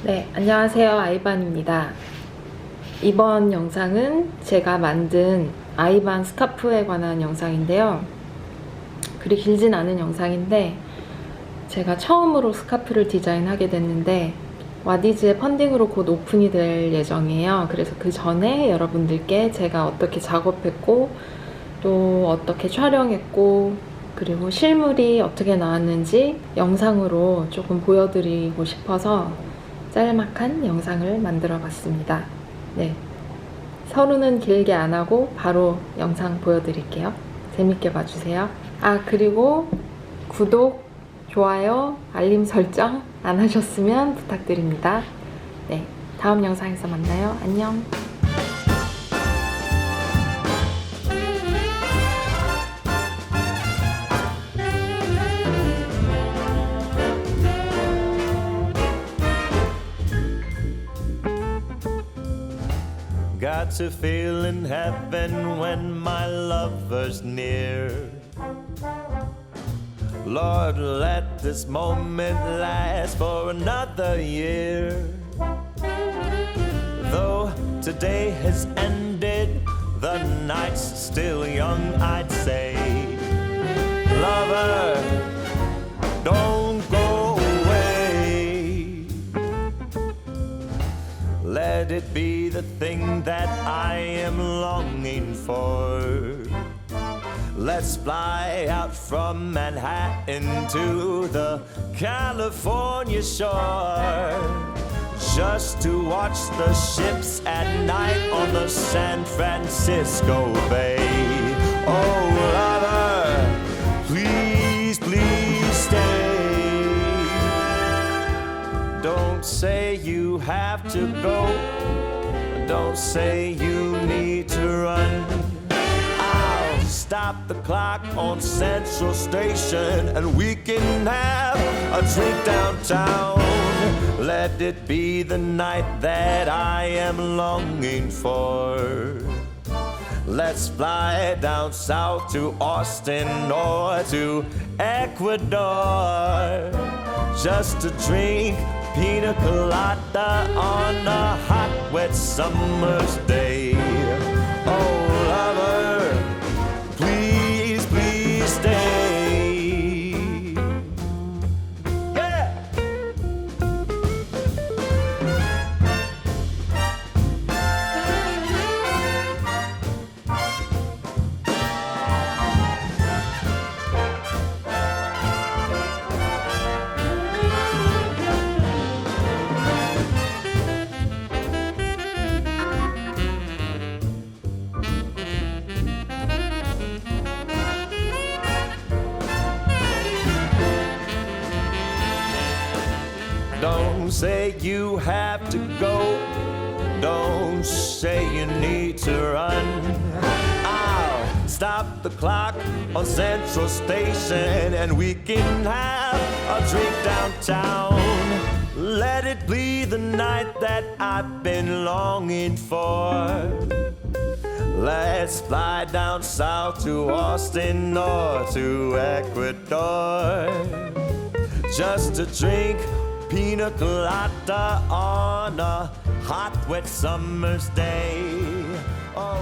네, 안녕하세요. i.banh 입니다. 이번 영상은 제가 만든 i.banh 스카프에 관한 영상인데요. 그리 길진 않은 영상인데 제가 처음으로 스카프를 디자인하게 됐는데 와디즈의 펀딩으로 곧 오픈이 될 예정이에요. 그래서 그 전에 여러분들께 제가 어떻게 작업했고 또 어떻게 촬영했고 그리고 실물이 어떻게 나왔는지 영상으로 조금 보여드리고 싶어서 짤막한 영상을 만들어 봤습니다. 네, 서두는 길게 안 하고 바로 영상 보여드릴게요. 재밌게 봐주세요. 그리고 구독, 좋아요, 알림 설정 안 하셨으면 부탁드립니다. 네, 다음 영상에서 만나요. 안녕. Got to feel in heaven when my lover's near. Lord, let this moment last for another year. Though today has ended, the night's still young, I'd say. Lover, don't go away. Let it be the thing that I am longing for. Let's fly out from Manhattan to the California shore, just to watch the ships at night on the San Francisco Bay. Oh, lover, please, please stay. Don't say you have to go. Don't say you need to run. I'll stop the clock on Central Station and we can have a drink downtown. Let it be the night that I am longing for. Let's fly down south to Austin or to Ecuador, just to drink pina colada on a hot, wet summer's day. Oh, lover, please, please stay. Yeah! Don't say you have to go. Don't say you need to run. I'll stop the clock on Central Station and we can have a drink downtown. Let it be the night that I've been longing for. Let's fly down south to Austin or to Ecuador, just to drink pina colada on a hot, wet summer's day. Oh,